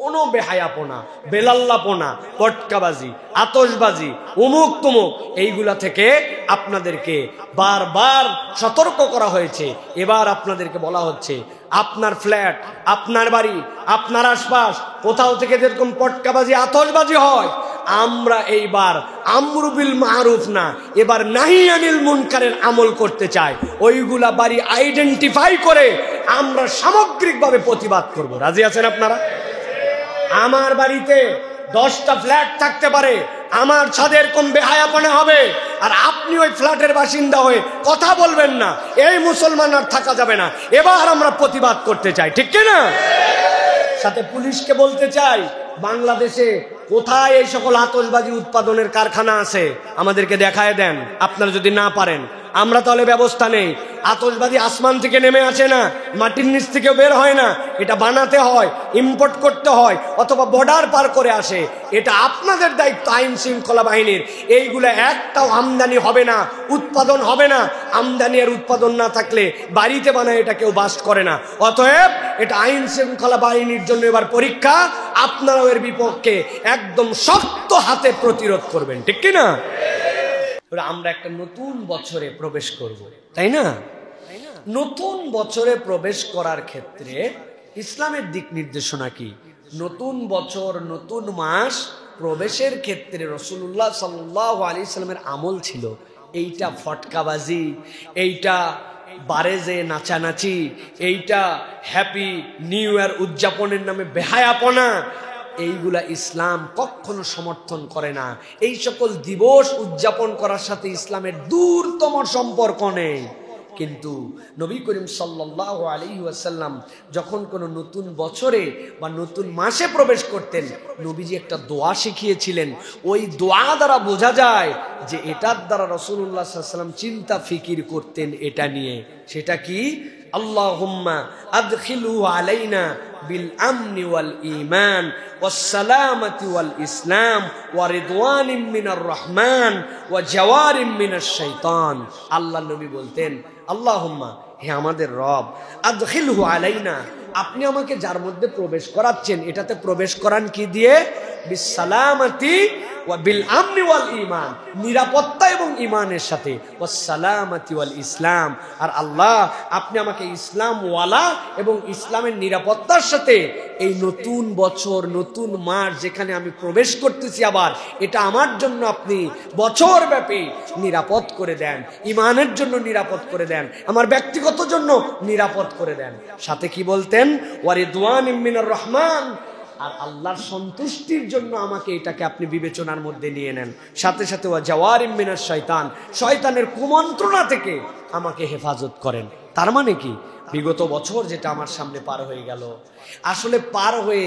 কোনো বেহায়াপনা, বেলাল্লাপনা, পটকাবাজি, আতশবাজি, উমুক তুমুক এইগুলা থেকে আপনাদেরকে বারবার সতর্ক করা হয়েছে। এবার আপনাদেরকে বলা হচ্ছে, আপনার ফ্ল্যাট, আপনার বাড়ি, আপনার আশপাশ কোথাও থেকে যেরকম পটকাবাজি, আতশবাজি হয়, আমরা এইবার আমরু বিল মারুফ না, এবার নাহি আনিল মুনকারের আমল করতে চাই। ওইগুলা বাড়ি আইডেন্টিফাই করে আমরা সামগ্রিকভাবে প্রতিবাদ করব। রাজি আছেন আপনারা? আমার বাড়িতে 10টা ফ্ল্যাট থাকতে পারে, আমার ছাদে এরকম বেহায়াপনা হবে, আর আপনি ওই ফ্ল্যাটের বাসিন্দা হয়ে কথা বলবেন না, এই মুসলমান আর থাকা যাবে না। এবার আমরা প্রতিবাদ করতে চাই, ঠিক কি না? সাথে পুলিশকে বলতে চাই, বাংলাদেশে কোথায় এই সকল আতশবাজি উৎপাদনের কারখানা আছে আমাদেরকে দেখায় দেন। আপনারা যদি না পারেন, আমরা তাহলে ব্যবস্থা নেই। আতশবাজি আসমান থেকে নেমে আসে না, মাটির নিচ থেকে বের হয় না, এটা বানাতে হয়, ইম্পোর্ট করতে হয়, অথবা বর্ডার পার করে আসে। এটা আপনাদের দায়িত্ব, আইন শৃঙ্খলা বাহিনীর। এইগুলো একটাও আমদানি হবে না, উৎপাদন হবে না। আমদানি আর উৎপাদন না থাকলে বাড়িতে বানায় এটা কেউ বাস্ট করে না। অতএব এটা আইন শৃঙ্খলা বাহিনীর জন্য এবার পরীক্ষা। আপনারাও এর বিপক্ষে একদম শক্ত হাতে প্রতিরোধ করবেন, ঠিক কি না? আমরা একটা নতুন বছরে প্রবেশ করব, তাই না? নতুন বছরে প্রবেশ করার ক্ষেত্রে ইসলামের দিক নির্দেশনা কি? নতুন বছর, নতুন মাস প্রবেশের ক্ষেত্রে রাসূলুল্লাহ সাল্লাল্লাহু আলাইহি সাল্লামের আমল ছিল এইটা ফটকাবাজি, এইটা বারেজে নাচানাচি, এইটা হ্যাপি নিউ ইয়ার উদযাপনের নামে বেহায়াপনা, এইগুলা ইসলাম কখনো সমর্থন করে না। এই সকল দিবস উদযাপন করার সাথে ইসলামের দূরতম সম্পর্ক নেই। কিন্তু নবী করিম সাল্লাল্লাহু আলাইহি ওয়াসাল্লাম যখন কোনো নতুন বছরে বা নতুন মাসে প্রবেশ করতেন, নবীজি একটা দোয়া শিখিয়েছিলেন। ওই দোয়া দ্বারা বোঝা যায় যে এটার দ্বারা রাসূলুল্লাহ সাল্লাল্লাহু আলাইহি ওয়াসাল্লাম চিন্তা ফিকির করতেন এটা নিয়ে। সেটা কি? আল্লাহুম্মা আদখিলহু আলাইনা বিল আমনি ওয়াল ঈমান ওয়াস সালামাতি ওয়াল ইসলাম ওয়া রিদওয়ানিম মিনার রহমান ওয়া জাওয়ারিম মিনাশ শাইতান। আল্লাহর নবী বলতেন, আল্লাহুম্মা, হে আমাদের রব, আদখিলহু আলাইনা, আপনি আমাকে যার মধ্যে প্রবেশ করাচ্ছেন এটাতে প্রবেশ করান কি দিয়ে? বিস সালামাতি ওয়া বিল আমনি ওয়াল ঈমান, নিরাপত্তা এবং ঈমানের সাথে, ওয়াস সালামাতি ওয়াল ইসলাম, আর আল্লাহ আপনি আমাকে ইসলাম ওয়ালা এবং ইসলামের নিরাপত্তার সাথে এই নতুন বছর, নতুন মাস যেখানে আমি প্রবেশ করতেছি, আবার এটা আমার জন্য আপনি বছর ব্যাপী নিরাপদ করে দেন, ঈমানের জন্য নিরাপদ করে দেন, আমার ব্যক্তিগত জন্য নিরাপদ করে দেন। সাথে কি বলতেন? ওয়া রিদওয়ানিম মিনার রহমান, আর আল্লাহর সন্তুষ্টির জন্য আমাকে এটাকে আপনি বিবেচনার মধ্যে নিয়ে নেন। সাথে সাথে ওয়া জাওয়ারিম মিনাশ শয়তান, শয়তানের কুমন্ত্রণা থেকে আমাকে হেফাজত করেন। তার মানে কি? বিগত বছর যেটা আমার সামনে পার হয়ে গেল, আসলে পার হয়ে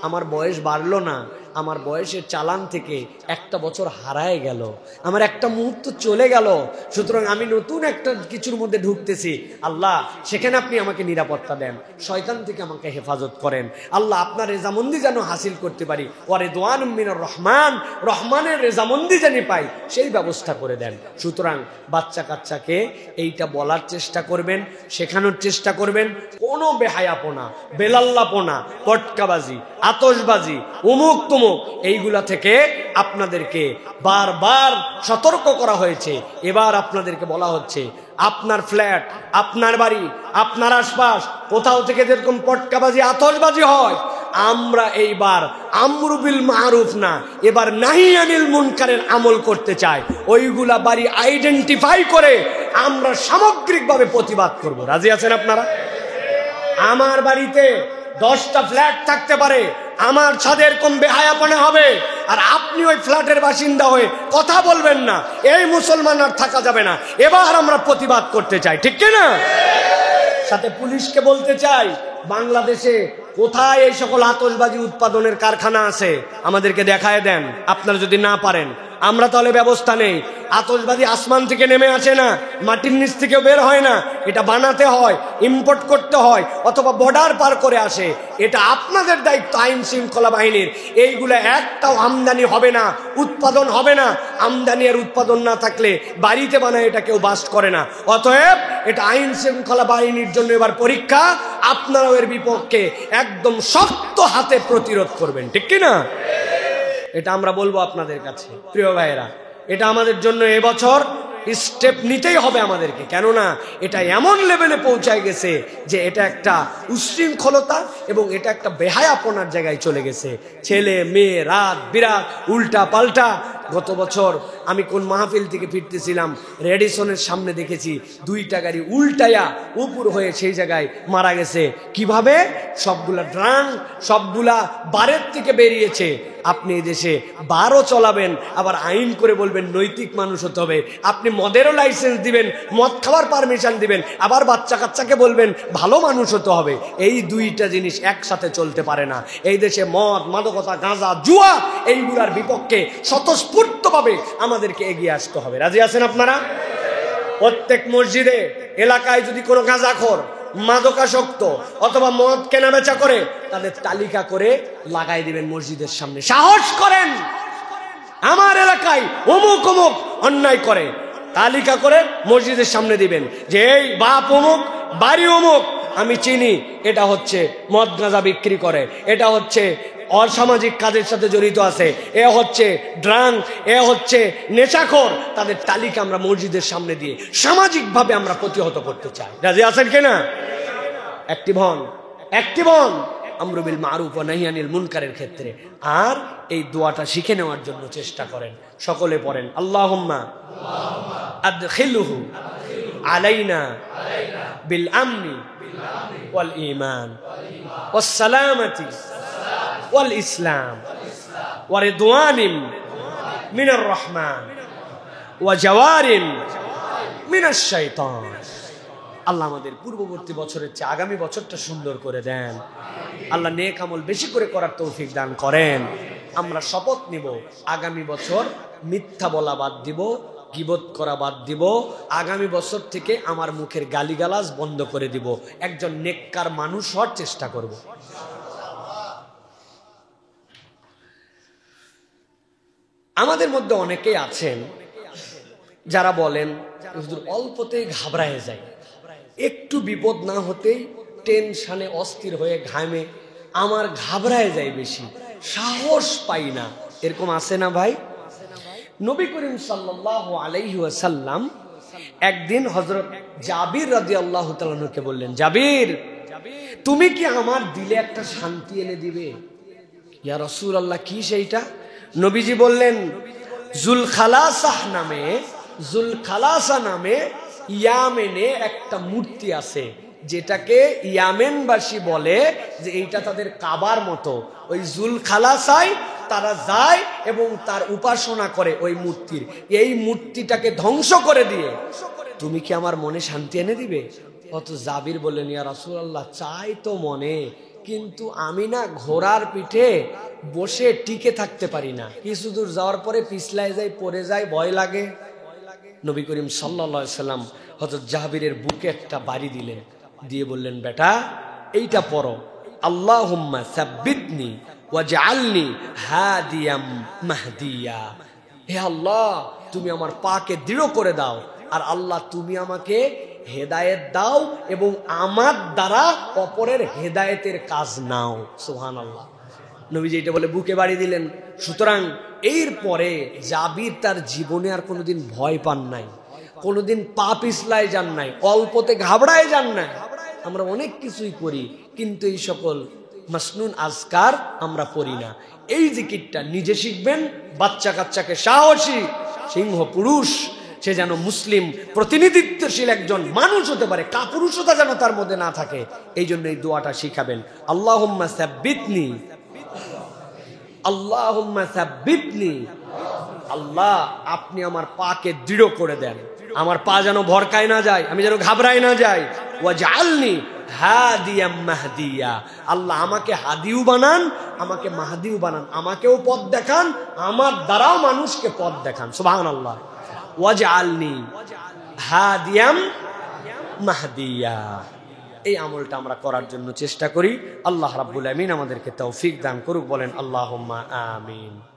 আমার বয়স বাড়লো না, আমার বয়সের চালান থেকে একটা বছর হারায় গেল, আমার একটা মুহূর্ত চলে গেল। সুতরাং আমি নতুন একটা কিছুর মধ্যে ঢুকতেছি। আল্লাহ সেখানে আপনি আমাকে নিরাপত্তা দেন, শয়তান থেকে আমাকে হেফাজত করেন। আল্লাহ আপনার রেজামন্দি যেন হাসিল করতে পারি, ওয়া রিদওয়ানুম মিনার রহমান, রহমানের রেজামন্দি যেন পাই, সেই ব্যবস্থা করে দেন। সুতরাং বাচ্চা কাচ্চাকে এইটা বলার চেষ্টা করবেন, শেখানোর চেষ্টা করবেন। কোনো বেহায়াপনা, বেলাল্লাপনা, পটকাবাজি, আতশবাজি, উমুক তুমুক এইগুলা থেকে আপনাদেরকে বারবার সতর্ক করা হয়েছে। এবার আপনাদেরকে বলা হচ্ছে, আপনার ফ্ল্যাট, আপনার বাড়ি, আপনার আশপাশ কোথাও থেকে যেরকম পটকাবাজি, আতশবাজি হয়, আমরা এইবার আমরু বিল মারুফ না, এবার নাহি আনিল মুনকারের আমল করতে চাই। ওইগুলা বাড়ি আইডেন্টিফাই করে আমরা সামগ্রিকভাবে প্রতিবাদ করব। রাজি আছেন আপনারা? আমার বাড়িতে 10টা ফ্ল্যাট থাকতে পারে, আমার ছাদে এরকম বেহায়াপনা হবে, আর আপনি ওই ফ্ল্যাটের বাসিন্দা হয়ে কথা বলবেন না, এই মুসলমান আর থাকা যাবে না। এবার আমরা প্রতিবাদ করতে চাই, ঠিক কি না? সাথে পুলিশকে বলতে চাই, বাংলাদেশে কোথায় এই সকল আতশবাজি উৎপাদনের কারখানা আছে আমাদেরকে দেখায় দেন। আপনারা যদি না পারেন, আমরা তাহলে ব্যবস্থা নেই। আতশবাজি আসমান থেকে নেমে আসে না, মাটির নিচ থেকে বের হয় না, এটা বানাতে হয়, ইম্পোর্ট করতে হয়, অথবা বর্ডার পার করে আসে। এটা আপনাদের দায়িত্ব, আইন শৃঙ্খলা বাহিনীর। এইগুলো একটাও আমদানি হবে না, উৎপাদন হবে না। আমদানি আর উৎপাদন না থাকলে বাড়িতে বানায় এটা কেউ বাস্ট করে না। অতএব এটা আইন শৃঙ্খলা বাহিনীর জন্য এবার পরীক্ষা। আপনারাও এর বিপক্ষে একদম শক্ত হাতে প্রতিরোধ করবেন, ঠিক কিনা? এটা আমরা বলবো আপনাদের কাছে। প্রিয় ভাইয়েরা, এটা আমাদের জন্য এবছর স্টেপ নিতেই হবে আমাদেরকে। কেননা এটা এমন লেভেলে পৌঁছায় গেছে যে এটা একটা উশৃঙ্খলতা এবং এটা একটা বেহায়াপনার জায়গায় চলে গেছে। ছেলে মেয়ে রাত বিরাত উল্টা পাল্টা। গত বছর আমি কোন মাহফিল থেকে ফিরতেছিলাম, রেডিসনের সামনে দেখেছি 2টা গাড়ি উল্টায়া উপর হয়ে সেই জায়গায় মারা গেছে। কিভাবে? সবগুলা ড্রাং, সবগুলা বারের থেকে বেরিয়েছে। আপনি এই দেশে বারও চলাবেন, আবার আইন করে বলবেন নৈতিক মানুষ হতে হবে। আপনি মদেরও লাইসেন্স দিবেন, মদ খাওয়ার পারমিশন দিবেন, আবার বাচ্চা কাচ্চাকে বলবেন ভালো মানুষ হতে হবে। এই 2টা জিনিস একসাথে চলতে পারে না। এই দেশে মদ, মাদকতা, গাঁজা, জুয়া, এইগুলার বিপক্ষে স্বতঃস্ফূর্তভাবে আমাদেরকে এগিয়ে আসতে হবে। রাজি আছেন আপনারা? প্রত্যেক মসজিদে এলাকায় যদি কোনো গাঁজাখোর, মাদকাসক্ত অথবা মদ কেনা বেচা করে, তাদের তালিকা করে লাগাই দিবেন মসজিদের সামনে। সাহস করেন আমার এলাকায় অমুক অমুক অন্যায় করে, তালিকা করে মসজিদের সামনে দিবেন যে এই বাপ অমুক, বাড়ি অমুক, আমি চিনি, এটা হচ্ছে মদ গাঁজা বিক্রি করে, এটা হচ্ছে অসামাজিক কাজের সাথে জড়িত আছে, এ হচ্ছে ড্রাং, এ হচ্ছে নেশাখোর। তাদের তালিকা আমরা মসজিদের সামনে দিয়ে সামাজিকভাবে আমরা প্রতিহত করতে চাই। রাজি আছেন কিনা? অ্যাক্টিভ হন আমরু বিল মারুফ ওয়া নাহি আনিল মুনকারের ক্ষেত্রে। আর এই দোয়াটা শিখে নেওয়ার জন্য চেষ্টা করেন। সকলে পড়েন, আল্লাহুম্মা আদখিলহু আলাইনা বিল আমনি ওয়াল ঈমান ওয়াস সালামাতি ওয়াল ইসলাম ওয়া রিদওয়ানিন মিনার রহমান ওয়া জাওয়ারিন মিনাশ শাইতান। আল্লাহ আমাদের পূর্ববর্তী বছরের চেয়ে আগামী বছরটা সুন্দর করে দেন। আল্লাহ নেক আমল বেশি করে করার তৌফিক দান করেন। আমরা শপথ নিব আগামী বছর মিথ্যা বলা বাদ দিব, গীবত করা বাদ দিব। আগামী বছর থেকে আমার মুখের গালিগালাজ বন্ধ করে দিব। একজন নেককার মানুষ হওয়ার চেষ্টা করব। আমাদের মধ্যে অনেকেই আছেন যারা বলেন হুজুর অল্পতেই ঘাবড়ায় যায়, একটু বিপদ না হতেই টেনশনে অস্থির হয়ে ঘামে, আমার ঘাবড়ায় যায় বেশি, সাহস পাই না। এরকম আছে না ভাই? নবী করিম সাল্লাল্লাহু আলাইহি ওয়াসাল্লাম একদিন হযরত জাবির রাদিয়াল্লাহু তাআলা কে বললেন, জাবির, তুমি কি আমার দিলে একটা শান্তি এনে দিবে? ইয়া রাসূলুল্লাহ, কি সেইটা? নবীজি বললেন, জুলখালাসা নামে ইয়ামেনে একটা মূর্তি আছে, যেটাকে ইয়ামেনবাসী বলে যে এইটা তাদের কাবার মতো। ওই জুলখালাসায় তারা যায় এবং তার উপাসনা করে ওই মূর্তির। এই মূর্তিটাকে ধ্বংস করে দিয়ে তুমি কি আমার মনে শান্তি এনে দিবে? অত জাবির বললেন, ইয়া রাসূলুল্লাহ, চাই তো মনে, কিন্তু আমি না ঘোড়ার পিঠে বসে টিকে থাকতে পারি না, কিছু দূর যাওয়ার পরে পিছলায় যাই, পড়ে যায়, ভয় লাগে। নবী করিম সাল্লাল্লাহু আলাইহি সাল্লাম হযরত জাবিরের বুকে একটা বাড়ি দিলেন, দিয়ে বললেন, বেটা এইটা পড়ো, আল্লাহুম্মা সাব্বিতনি ওয়াজআলনি হাদিয়াম মাহদিয়া। হে আল্লাহ, তুমি আমার পাকে দৃঢ় করে দাও, আর আল্লাহ তুমি আমাকে হেদায়েত দাও এবং আমার দ্বারা অপরের হেদায়েতের কাজ নাও। সুবহানাল্লাহ। নবীজি এটা বলে বুকে বাড়ি দিলেন। সুতরাং এরপরে জাবির তার জীবনে আর কোনোদিন ভয় পান নাই, কোনোদিন পা পিছলায় যান নাই, অল্পতে ঘাবড়ায় যান নাই। আমরা অনেক কিছুই করি, কিন্তু এই সকল মাসনুন আজকার আমরা পড়ি না। এই জিকিরটা নিজে শিখবেন, বাচ্চা কাচ্চাকে সাহসী সিংহ পুরুষ, সে যেন মুসলিম প্রতিনিধিত্বশীল একজন মানুষ হতে পারে, কাপুরুষতা যেন তার মধ্যে না থাকে। এই জন্য এই দোয়াটা শিখাবেন, আল্লাহুম্মা সাব্বিতনি, আল্লাহুম্মা সাব্বিতনি। আল্লাহ, আপনি আমার পাকে দৃঢ় করে দেন, আমার পা যেন ভরকায় না যায়, আমি যেন ঘাবড়ায় না যাই। ওয়াজআলনি হাদিয়াম মাহদিয়া। আল্লাহ আমাকে হাদিও বানান, আমাকে মাহদিও বানান, আমাকেও পথ দেখান, আমার দ্বারাও মানুষকে পথ দেখান। সুবহানাল্লাহ। ওয়াজআলনি হাদিয়াম মাহদিয়া। এই আমলটা আমরা করার জন্য চেষ্টা করি। আল্লাহ রাব্বুল আমিন আমাদেরকে তৌফিক দান করুক। বলেন আল্লাহুম্মা আমিন।